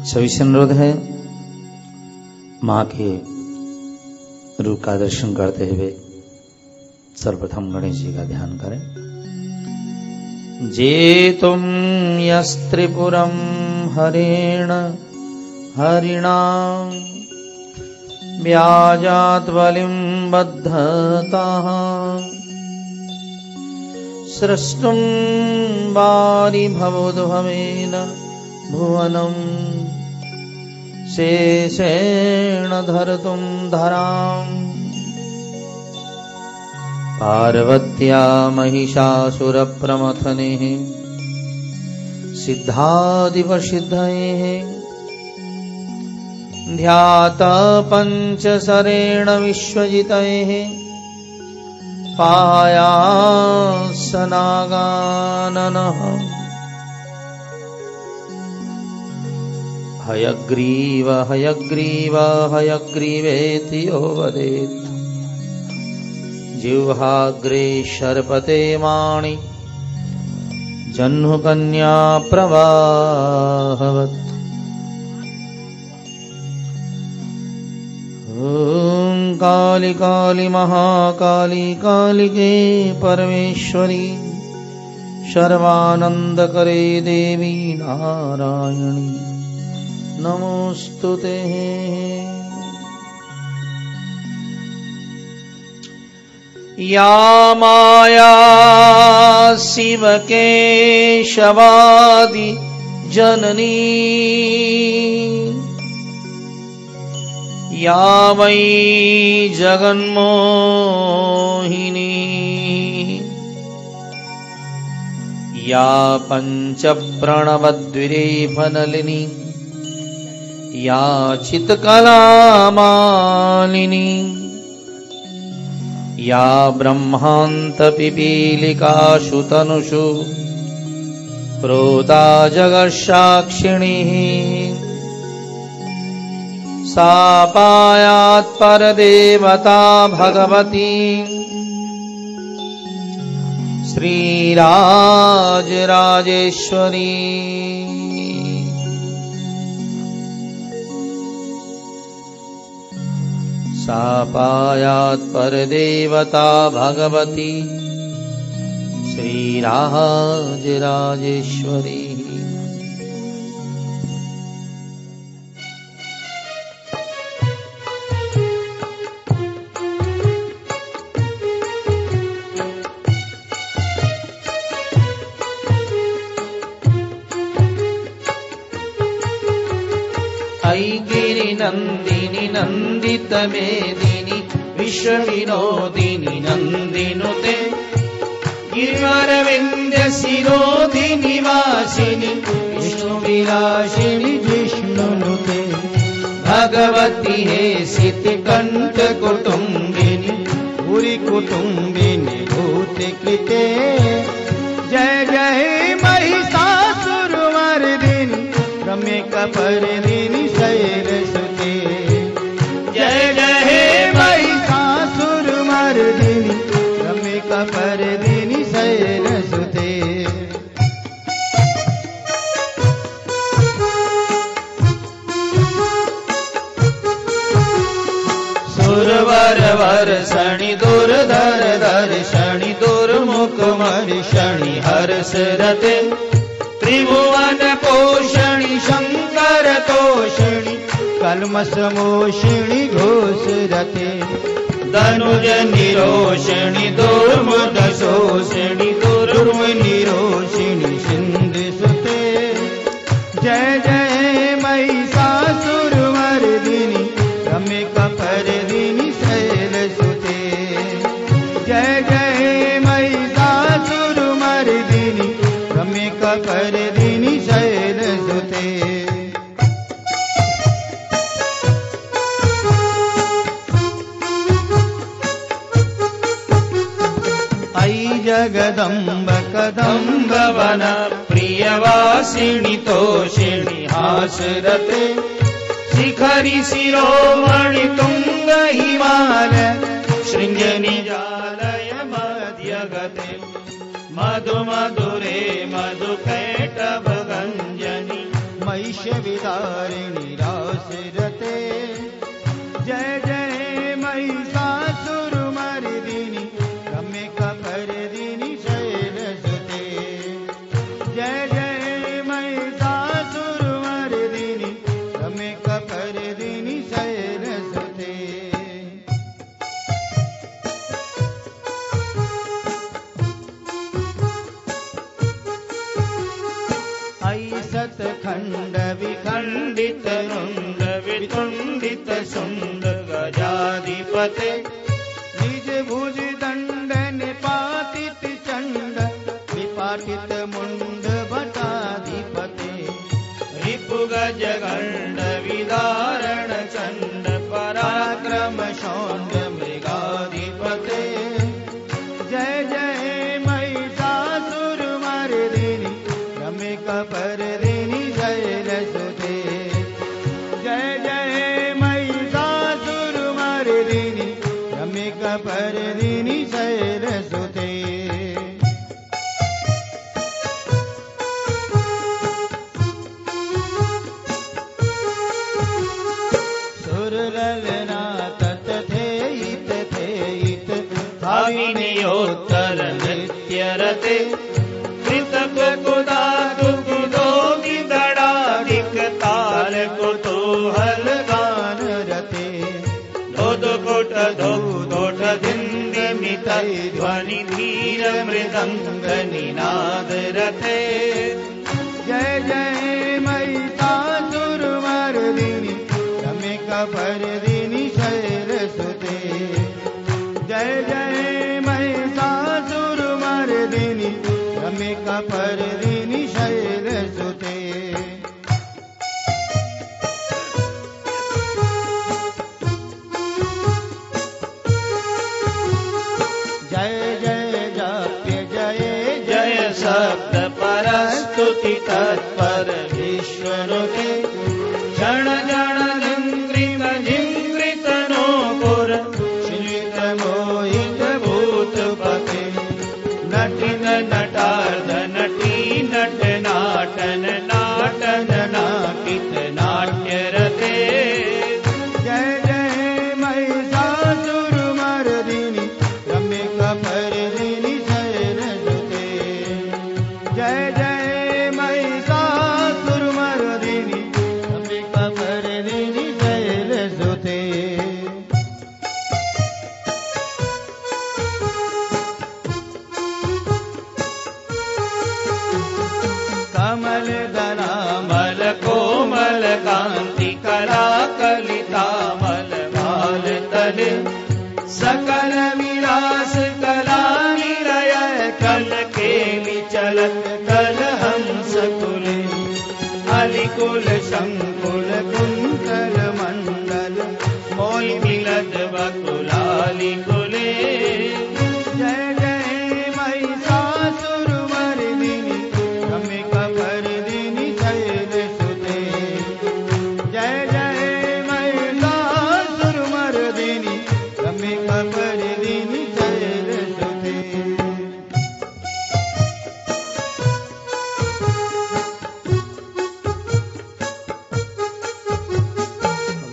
सभी से अनुरोध है माँ के रूप का दर्शन करते हुए सर्वप्रथम गणेश जी का ध्यान करें। जेतुम यस्त्रिपुरम हरेण हरिणा व्याजात बलिं बद्धताः सृष्टुं वारि भवोद्भवेन भुवनं शेषेण धर्तुं धराम् पार्वत्या महिषासुरप्रमथनेः सिद्धादिवसिद्धयेः ध्याता पंचसरेण विश्वजितैः पायासनागाननः हयग्रीव हयग्रीव हयग्रीवेति यो वदेत् जिह्वाग्रे शर्पते माणि जह्नुकन्या प्रवाहवत् ओम काली काली महाकाली कालिके परमेश्वरी सर्वानंदकरे देवी नारायणी नमोस्तुते। या माया शिव केशवादि जननी या वै जगन्मोहिनी या पंचप्रणवद्विरेफनलिनी या चित्कलामालिनी या ब्रह्मान्तपिपीलिकाशु तनुषु प्रोता जगत्साक्षिणीः सा पायात् परदेवता भगवती श्रीराजराजेश्वरी। सा पायात् परदेवता भगवती श्रीराजराजेश्वरी। ऐगिरि नंदिनी नंदित मेदिनी विश्वविनोदिनी नंदिनुते गिरिवरविंद्य शिरोधिनी वासिनी विष्णुविलासिनी जिष्णुनुते भगवती हे सितकंठ कुटुंबिनी भूरि कुटुंबिनी भूतकृते जय जय महिषासुरमर्दिनी रम्य कपर्दिनी शैलसुते जय जय महिषासुरमर्दिनी रम्य कपर्दिनी शैलसुते। सुरवर वर्षणि दुर्धर दर्शणि दुर्मुख मर्षणि हर्षरते त्रिभुवन पोषणि शंकर तोषणि कल्मषमोषिणि घोषरते धनुज निरोषणि दुर्मद शोषणि दुर्निरोषिणि सिंधुसुते जय जय महिषासुरमर्दिनी रम्य कपर्दिनी शैलसुते जय जय महिषासुरमर्दिनी रम्य कपर्दिनी शैलसुते। ऐ जगदम्ब कदम्ब वन प्रियवासिनी तोषिणी हासरते शिखरि शिरोमणि तुंग हिमालय शृंग निजालय मध्यगते मधु मधुरे मधुकैटभ गंजनी महिष विदारिणी रास रते। जय जय महिषासुरमर्दिनी रम्यकपर्दिनी शैलसुते। जय जय महिषासुरमर्दिनी रम्यकपर्दिनी शैलसुते। ऐसत खंड विखंडित रुंड वितुंडित शुंड गजाधिपते। निज भुज दंड निपातित चंड विपाटित मुंड भटाधिपते। रिपु गज गंड विदारण चंड पराक्रम शौंड मृगाधिपते। जय जय महिषासुरमर्दिनी रम्यकपर्दिनी शैलसुते। जय जय महिषासुरमर्दिनी रम्यकपर्दिनी शैलसुते। सुरललना तथेयित थेयित भाविनियोत्तर नृत्यरते। कुकुदो गिदड़ाधिक ताल कुतूहल गान रते। धोध कोट धोठ धिंदि मितै ध्वनि धीर मृदंग निनाद रते। जय जय महिषासुरमर्दिनी रम्यकपर्दिनी शैलसुते। जय जय महिषासुरमर्दिनी रम्यकपर्दिनी शैलसुते। जय जय जाप्य जय जय शब्द परस्तुति तत्पर विश्वनुते। क्षण जण झंकृत झिंकृत नोपुर श्रित मोहित भूतपते। नटिन नटार्ध नटी नट नाटन नाटन नाटित नाट्य रते। जय जय महिषासुरमर्दिनी रम्यकपर्दिनी शैलसुते। जय जय महिषासुरमर्दिनी रम्यकपर्दिनी शैलसुते। कमल दलामल कोमल कांति कला कलितामल भाल तले। सकल विलास कला निलय कल केलि चलत कल हंस कुले। अलिकुल संकुल कुंतल मंडल मोल मिलद बकुलाली कुले। जय जय महिषासुरमर्दिनी रम्यकपर्दिनी शैलसुते। जय जय महिषासुरमर्दिनी रम्यकपर्दिनी शैलसुते।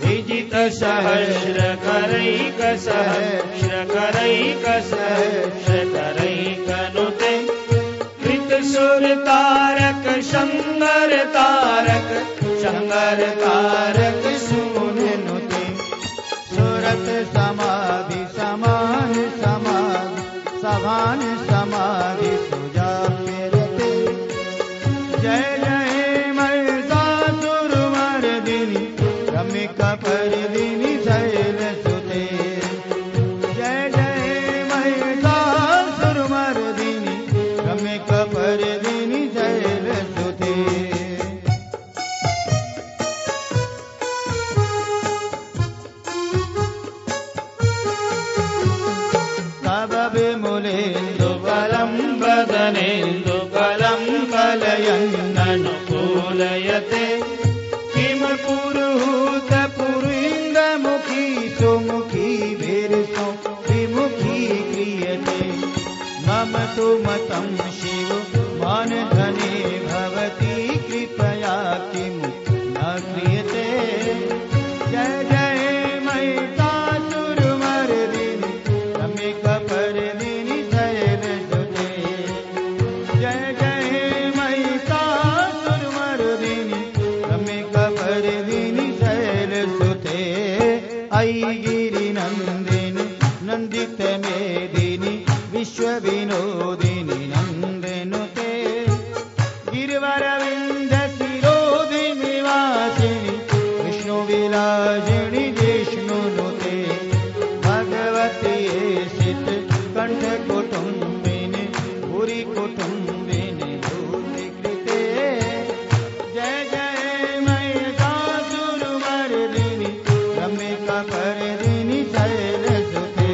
विजित सहस्र करैक सहस्र करैक सहस्र करैक नुते। कृत सुर तारक शंगर तारक शंगर तारक सुन नुते। सुरत समाधि समान समाधि सभान समाधि सुजाप्य रते। जय जय महिषासुरमर्दिनी रम्यकपर्दिनी शैलसुते। जय जय महिषासुरमर्दिनी रम्यकपर्दिनी शैलसुते। तव विमलेन्दु बलं वदनेन्दु बलं कलयन्ननुकूलयते। किम पुरुहूत पुरीन्दमुखी सुमुखी वीरसो विमुखी क्रियते। मम तु मतं शिव मान धने भवती कृपया किमु न गिरिनन्दिनि नन्दित मेदिनि विश्वविनोदिनि नन्दनुते गिरिवरविन्द शिरोधिनि वासिनि विष्णुविलासिनि जिष्णुनुते भगवती सित कंठ कुटुम्बिनि भूरि कुटुम्बिनि भूतिकृते जय जय महिषासुरमर्दिनि रम्यकपर्दिनि शैलसुते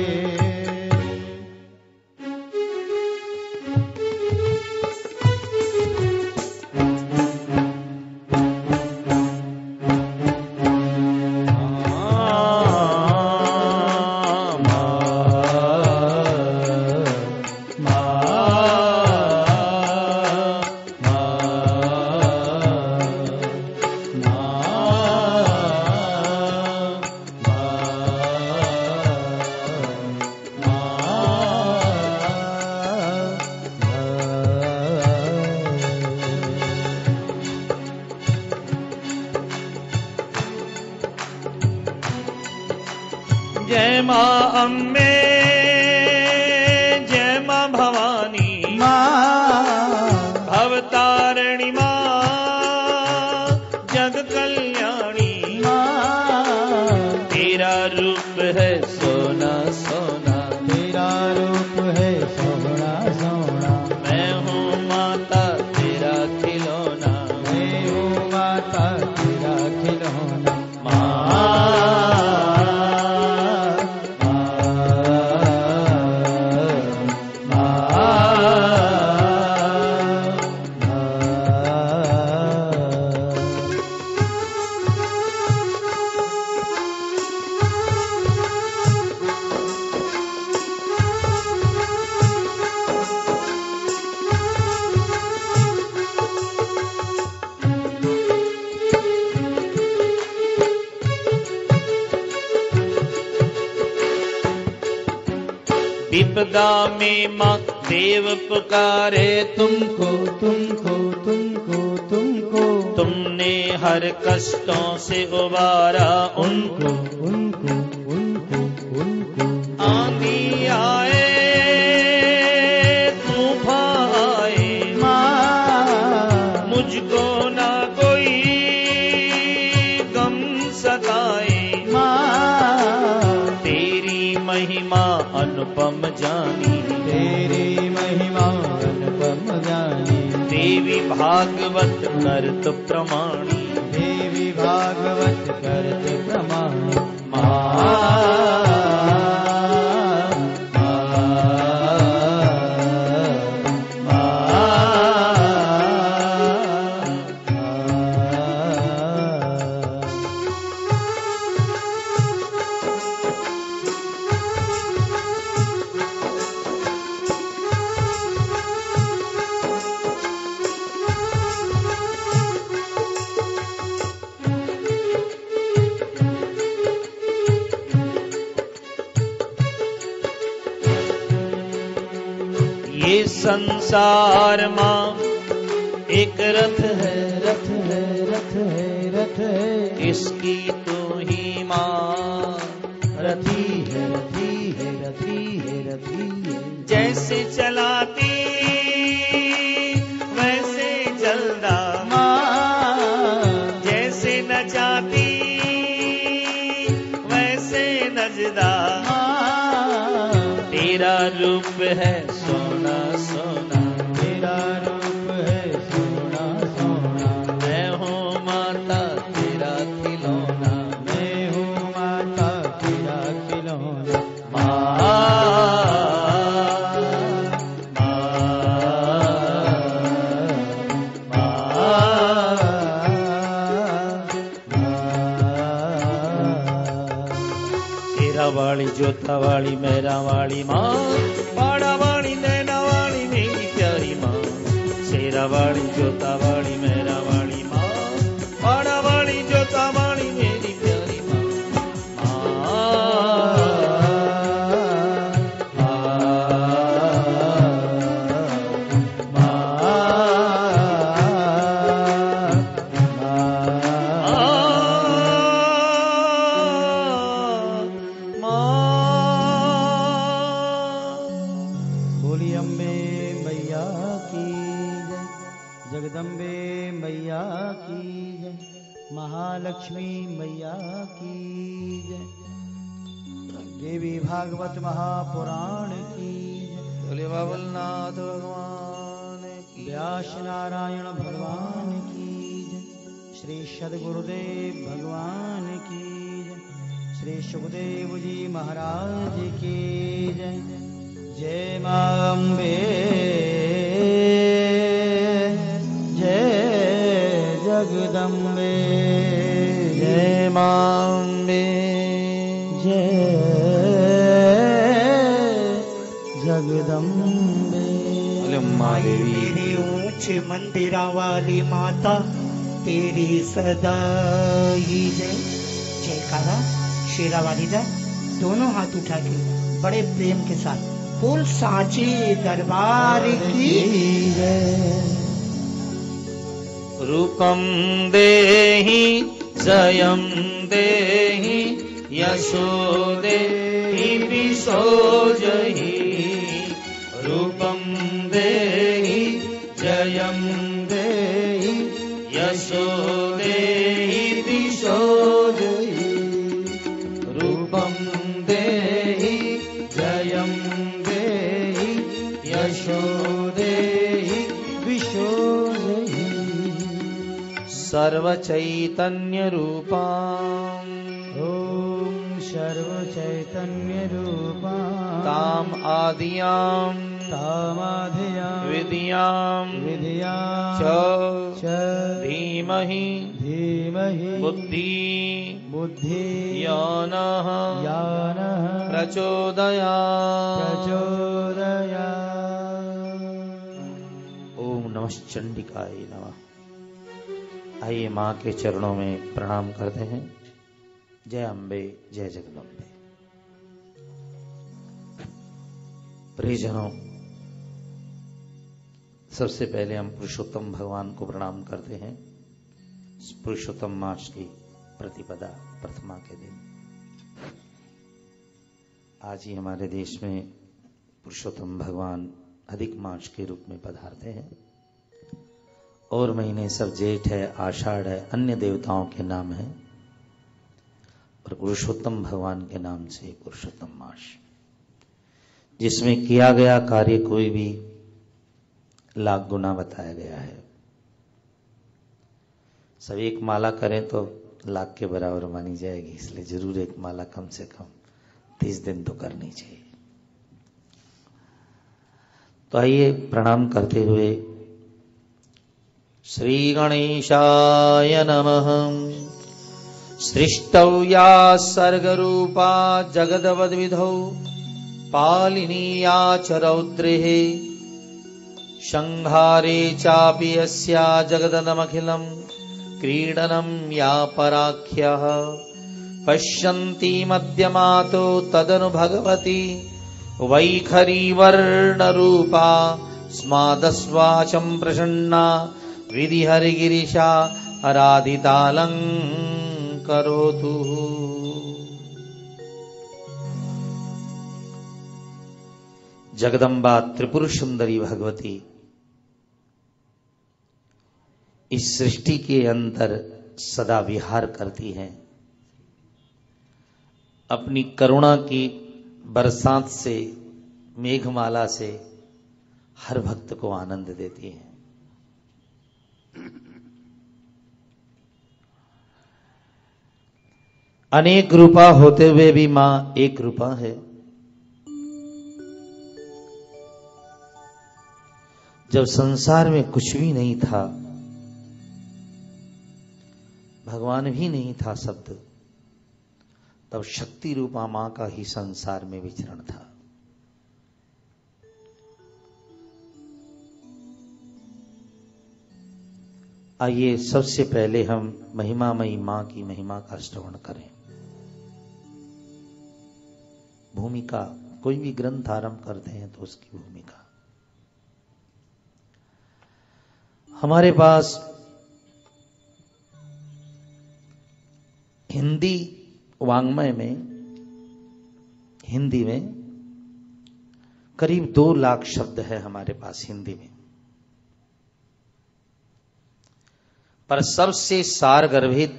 जय मां अम्बे जय मां भवानी भवतारिणी मां जग कल्याणी तेरा रूप है सोना सोना तेरा रूप है सोना सोना मैं हूँ माता तेरा खिलौना मैं हूँ माता तेरा खिलौना विपदा में माँ देव पुकारे तुमको तुमको तुमको तुमको तुमने हर कष्टों से उबारा उनको उनको उनको उनको आंधी आए तूफान आए मुझको ना कोई गम सताए तेरी महिमा अनुपम जानी तेरी महिमा अनुपम जानी देवी भागवत करत प्रमाणी देवी भागवत करत प्रमाणी ये संसार माँ एक रथ है रथ है रथ है रथ है इसकी तू ही माँ रथी है रथी है रथी है रथी है जैसे चलाती वैसे चलदा जैसे नचाती वैसे नचदा तेरा रूप है सोना सोना तेरा रूप है सोना सोना मैं हूँ माता तेरा खिलौना मैं हूँ माता तेरा खिलौना तेरा वाली जोता वाली मेरा वाली माँ पाड़ा वाली नैना वाली मेरी प्यारी माँ शेरा वाली जोता वाली मेरा वाली माँ पाड़ा वाली जोता वाली मेरी प्यारी माँ महालक्ष्मी मैया की जय। देवी भागवत महापुराण की जय। बोले बाबुलनाथ भगवान की। व्यास नारायण भगवान की जय। श्री सद्गुरुदेव भगवान की जय। श्री सुखदेव जी महाराज की जय। जय मां अम्बे जय जगदम्बे जय मां अम्बे जय जगदम्बे। बोले माँ देवी तेरी ऊंचे मंदिरा वाली माता तेरी सदा ही जय। जयकारा शेरा वाली दा दोनों हाथ उठा के बड़े प्रेम के साथ बोल सांचे दरबार की जय। रूपम देहि जयम देहि यशो देहि विसोजहि। रूपम देहि जयम देहि यशो देहि विसोजहि। रूपम देहि जयम देहि यशो देहि विशोजहि। सर्वचैतन्य रूपां ओम सर्व चैतन्य रूपा ताम आदियां तामाधिया विद्यां विद्या च च धीमहि धीमहि बुद्धि बुद्धि यानः यानः प्रचोदयात्। प्रचोदयात्। ओम नमः चंडिकाय नमः। आइए माँ के चरणों में प्रणाम करते हैं। जय अम्बे जय जगदम्बे। प्रियजनों, सबसे पहले हम पुरुषोत्तम भगवान को प्रणाम करते हैं। पुरुषोत्तम मास की प्रतिपदा प्रथमा के दिन आज ही हमारे देश में पुरुषोत्तम भगवान अधिक मास के रूप में पधारते हैं। और महीने सब जेठ है, आषाढ़ है, अन्य देवताओं के नाम हैं और पुरुषोत्तम भगवान के नाम से पुरुषोत्तम मास, जिसमें किया गया कार्य कोई भी लाख गुना बताया गया है। सब एक माला करें तो लाख के बराबर मानी जाएगी, इसलिए जरूर एक माला कम से कम 30 दिन तो करनी चाहिए। तो आइए प्रणाम करते हुए श्री गणेशाय नमः। सृष्टौ या सर्गरूपा जगदवद्विधौ पालिनीया च रौद्रेः संहारे चापि यस्या जगदनमखिलं क्रीडनं या पराख्यः पश्यन्ति मध्यमातो तदनु भगवती वैखरी वर्णरूपा स्मादस्वाचं प्रसन्ना विधिहरिगिरिशा आराधितालंकरोतु। जगदम्बा त्रिपुर सुंदरी भगवती इस सृष्टि के अंदर सदा विहार करती हैं। अपनी करुणा की बरसात से, मेघमाला से हर भक्त को आनंद देती हैं। अनेक रूपा होते हुए भी मां एक रूपा है। जब संसार में कुछ भी नहीं था, भगवान भी नहीं था शब्द, तब शक्ति रूपा मां का ही संसार में विचरण था। आइए सबसे पहले हम महिमामयी मां की महिमा का श्रवण करें। भूमिका, कोई भी ग्रंथ आरंभ करते हैं तो उसकी भूमिका। हमारे पास हिंदी वाङ्मय में, हिंदी में करीब 2 लाख शब्द है हमारे पास हिंदी में, पर सबसे सारगर्भित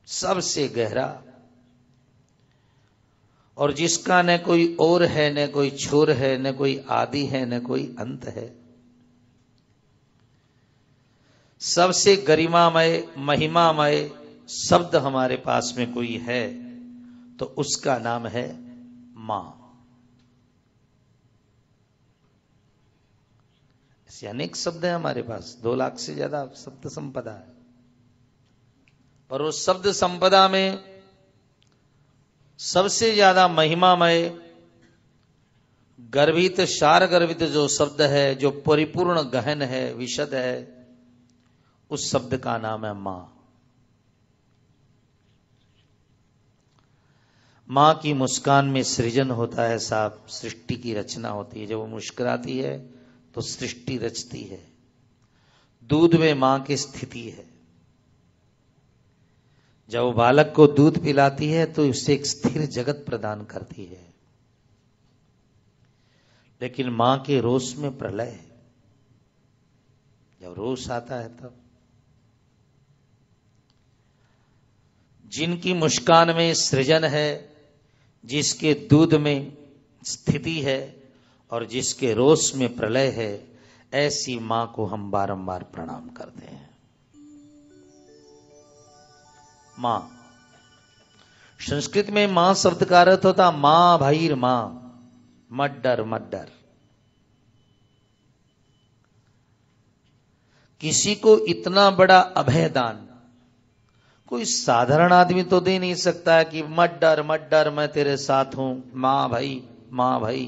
सबसे गहरा, और जिसका न कोई और है, न कोई छोर है, न कोई आदि है, न कोई अंत है। सबसे गरिमामय महिमामय शब्द हमारे पास में कोई है तो उसका नाम है मां। ऐसे अनेक शब्द हैं हमारे पास, 2 लाख से ज्यादा शब्द संपदा है, पर उस शब्द संपदा में सबसे ज्यादा महिमामय गर्भित सार गर्भित जो शब्द है, जो परिपूर्ण गहन है, विशद है, उस शब्द का नाम है मां। मां की मुस्कान में सृजन होता है साहब, सृष्टि की रचना होती है। जब वो मुस्कुराती है तो सृष्टि रचती है। दूध में मां की स्थिति है। जब वो बालक को दूध पिलाती है तो उससे एक स्थिर जगत प्रदान करती है। लेकिन मां के रोष में प्रलय है। जब रोष आता है तब जिनकी मुस्कान में सृजन है, जिसके दूध में स्थिति है और जिसके रोष में प्रलय है, ऐसी मां को हम बारंबार प्रणाम करते हैं। मां, संस्कृत में मां शब्द का अर्थ होता मां भाईर मां, मत डर मत डर। किसी को इतना बड़ा अभयदान कोई साधारण आदमी तो दे नहीं सकता है कि मत डर मैं तेरे साथ हूं। मां भाई, मां भाई,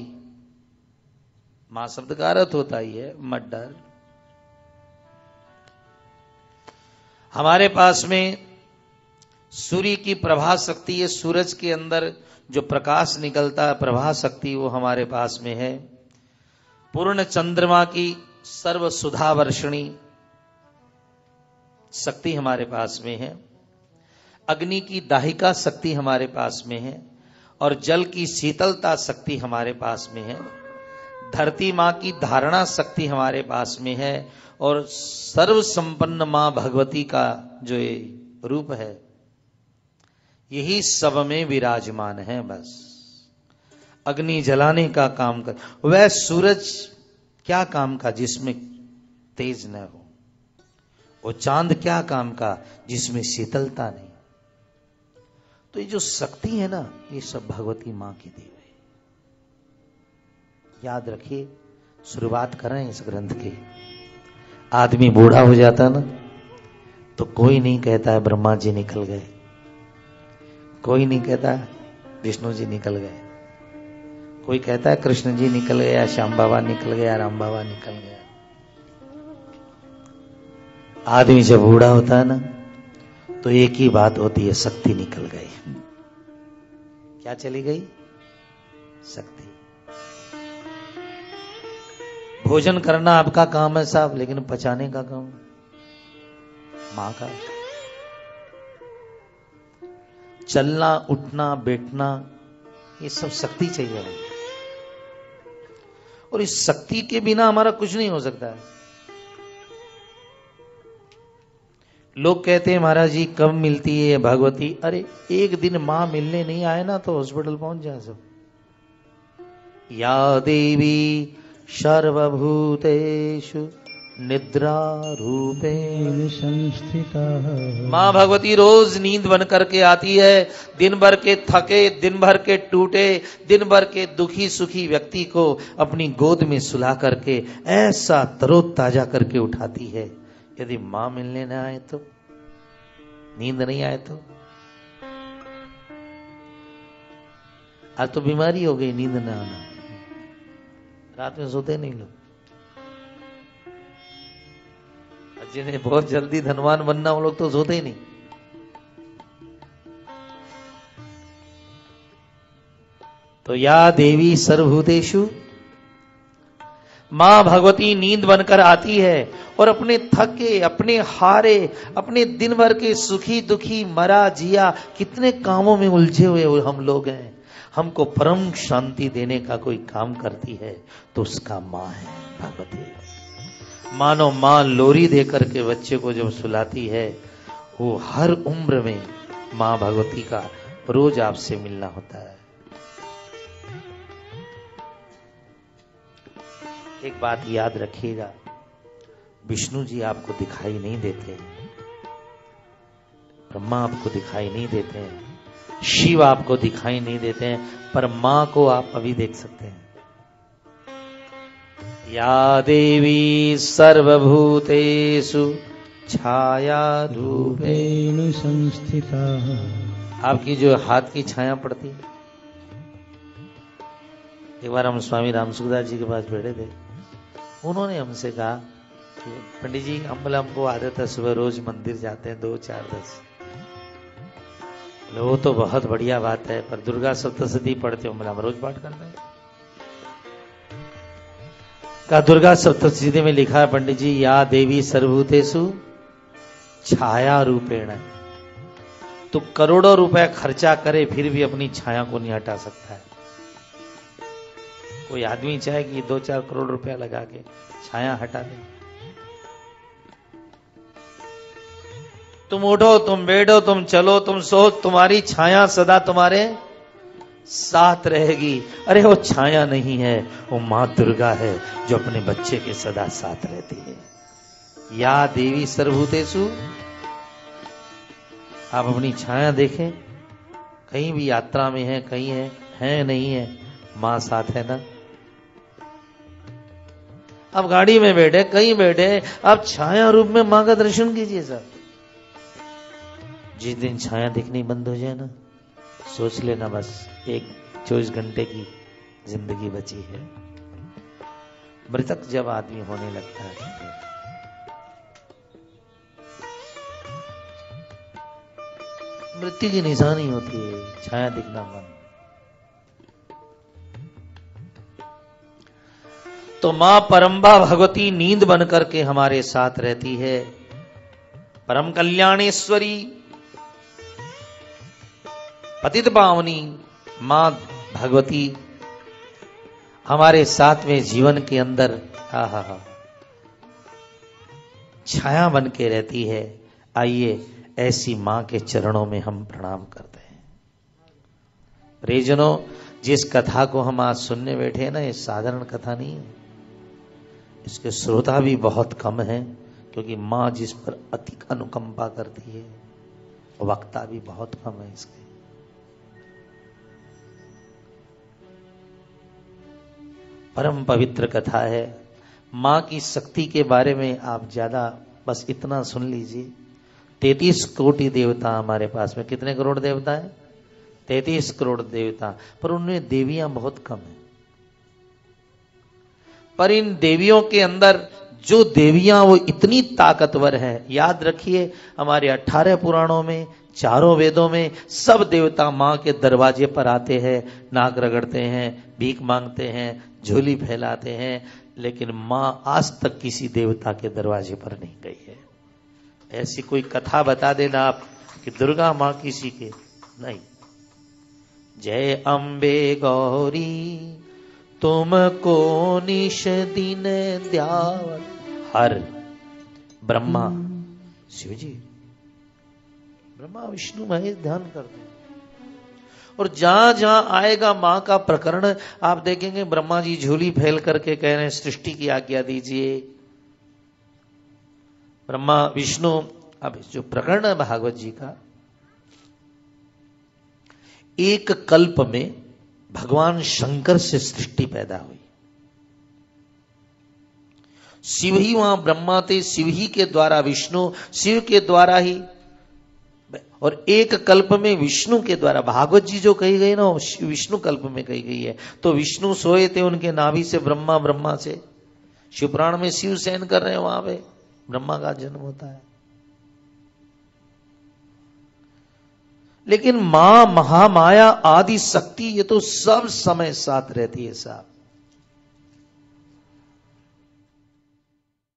मां शब्द का अर्थ होता ही है मत डर। हमारे पास में सूर्य की प्रभा शक्ति है। सूरज के अंदर जो प्रकाश निकलता है, प्रभा शक्ति, वो हमारे पास में है। पूर्ण चंद्रमा की सर्व सुधा वर्षणी शक्ति हमारे पास में है। अग्नि की दाहिका शक्ति हमारे पास में है और जल की शीतलता शक्ति हमारे पास में है। धरती मां की धारणा शक्ति हमारे पास में है और सर्व संपन्न मां भगवती का जो ये रूप है, यही सब में विराजमान है। बस अग्नि जलाने का काम कर, वह सूरज क्या काम का जिसमें तेज न हो, वो चांद क्या काम का जिसमें शीतलता नहीं। तो ये जो शक्ति है ना, ये सब भगवती मां की दी हुई। याद रखिए, शुरुआत कर रहे हैं इस ग्रंथ की। आदमी बूढ़ा हो जाता ना तो कोई नहीं कहता है ब्रह्मा जी निकल गए, कोई नहीं कहता है विष्णु जी निकल गए, कोई कहता है कृष्ण जी निकल गया, श्याम बाबा निकल गया, राम बाबा निकल गया। आदमी जब बूढ़ा होता है ना तो एक ही बात होती है, शक्ति निकल गई। क्या चली गई? शक्ति। भोजन करना आपका काम है साहब, लेकिन पचाने का काम मां का। चलना, उठना, बैठना, ये सब शक्ति चाहिए हमें। और इस शक्ति के बिना हमारा कुछ नहीं हो सकता है। लोग कहते हैं महाराज जी कब मिलती है भगवती? अरे एक दिन मां मिलने नहीं आए ना तो हॉस्पिटल पहुंच जाए सब। या देवी सर्वभूतेषु निद्रा रूपेण संस्थिता। मां भगवती रोज नींद बन करके आती है। दिन भर के थके, दिन भर के टूटे, दिन भर के दुखी सुखी व्यक्ति को अपनी गोद में सुला करके ऐसा तरोताजा करके उठाती है। यदि मां मिलने न आए तो, नींद नहीं आए तो। आज तो बीमारी हो गई नींद न आना, रात में सोते नहीं लोग। जिन्हें बहुत जल्दी धनवान बनना, वो लोग तो सोते ही नहीं। तो या देवी सर्वभूतेषु, मां भगवती नींद बनकर आती है और अपने थके, अपने हारे, अपने दिन भर के सुखी दुखी मरा जिया कितने कामों में उलझे हुए हम लोग हैं, हमको परम शांति देने का कोई काम करती है तो उसका मां है भगवती। मानो मां लोरी दे करके बच्चे को जब सुलाती है, वो हर उम्र में मां भगवती का रोज आपसे मिलना होता है। एक बात याद रखिएगा, विष्णु जी आपको दिखाई नहीं देते हैं, ब्रह्मा आपको दिखाई नहीं देते हैं, शिव आपको दिखाई नहीं देते हैं, पर मां को आप अभी देख सकते हैं। या देवी सर्वभूतेषु छाया रूपेण संस्थिता। आपकी जो हाथ की छाया पड़ती है। एक बार हम स्वामी रामसुखदास जी के पास बैठे थे, उन्होंने हमसे कहा कि पंडित जी हमको आदत है सुबह रोज मंदिर जाते हैं 2, 4, 10। वो तो बहुत बढ़िया बात है, पर दुर्गा सप्तशती पढ़ते हो? हम रोज पाठ करते हैं। कहा दुर्गा सप्तशती में लिखा है पंडित जी, या देवी सर्वभूतेषु छाया रूपेण। तो करोड़ों रुपए खर्चा करे फिर भी अपनी छाया को नहीं हटा सकता है। कोई आदमी चाहे कि 2-4 करोड़ रुपया लगा के छाया हटा दे। तुम उठो, तुम बैठो, तुम चलो, तुम सो, तुम्हारी छाया सदा तुम्हारे साथ रहेगी। अरे वो छाया नहीं है, वो मां दुर्गा है जो अपने बच्चे के सदा साथ रहती है। या देवी सर्वभूतेषु। आप अपनी छाया देखें, कहीं भी यात्रा में है, कहीं है नहीं है, मां साथ है ना। आप गाड़ी में बैठे, कहीं बैठे, आप छाया रूप में मां का दर्शन कीजिए सर। जिस दिन छाया दिखनी बंद हो जाए ना, सोच लेना बस 24 घंटे की जिंदगी बची है। मृतक जब आदमी होने लगता है, मृत्यु की निशानी होती है छाया दिखना बंद। तो मां परम्बा भगवती नींद बन करके हमारे साथ रहती है। परम कल्याणेश्वरी पतित पावनी मां भगवती हमारे साथ में जीवन के अंदर छाया बन के रहती है। आइए ऐसी मां के चरणों में हम प्रणाम करते हैं। परिजनों, जिस कथा को हम आज सुनने बैठे हैं ना, ये साधारण कथा नहीं है। इसके श्रोता भी बहुत कम हैं, क्योंकि मां जिस पर अति अनुकंपा करती है, वक्ता भी बहुत कम है इसके। परम पवित्र कथा है। मां की शक्ति के बारे में आप ज्यादा बस इतना सुन लीजिए। 33 कोटि देवता हमारे पास में। कितने करोड़ देवता है? 33 करोड़ देवता, पर उनमें देवियां बहुत कम है। पर इन देवियों के अंदर जो देवियां वो इतनी ताकतवर है। याद रखिए, हमारे 18 पुराणों में, 4 वेदों में सब देवता मां के दरवाजे पर आते हैं, नाक रगड़ते हैं, भीख मांगते हैं, झोली फैलाते हैं, लेकिन मां आज तक किसी देवता के दरवाजे पर नहीं गई है। ऐसी कोई कथा बता देना आप कि दुर्गा मां किसी के नहीं। जय अम्बे गौरी तुमको निश दिन द्यावत। हर ब्रह्मा शिव जी, ब्रह्मा विष्णु महेश ध्यान करते हैं। और जहां जहां आएगा मां का प्रकरण, आप देखेंगे ब्रह्मा जी झोली फैल करके कह रहे हैं सृष्टि की आज्ञा दीजिए। ब्रह्मा विष्णु, अब जो प्रकरण है भागवत जी का, एक कल्प में भगवान शंकर से सृष्टि पैदा हुई। शिव ही वहां ब्रह्मा थे, शिव ही के द्वारा विष्णु, शिव के द्वारा ही, और एक कल्प में विष्णु के द्वारा। भागवत जी जो कही गई ना, विष्णु कल्प में कही गई है। तो विष्णु सोए थे, उनके नाभि से ब्रह्मा, ब्रह्मा से शिवपुराण में शिव शयन कर रहे हैं, वहां पे ब्रह्मा का जन्म होता है। लेकिन मां महामाया आदि शक्ति ये तो सब समय साथ रहती है साहब।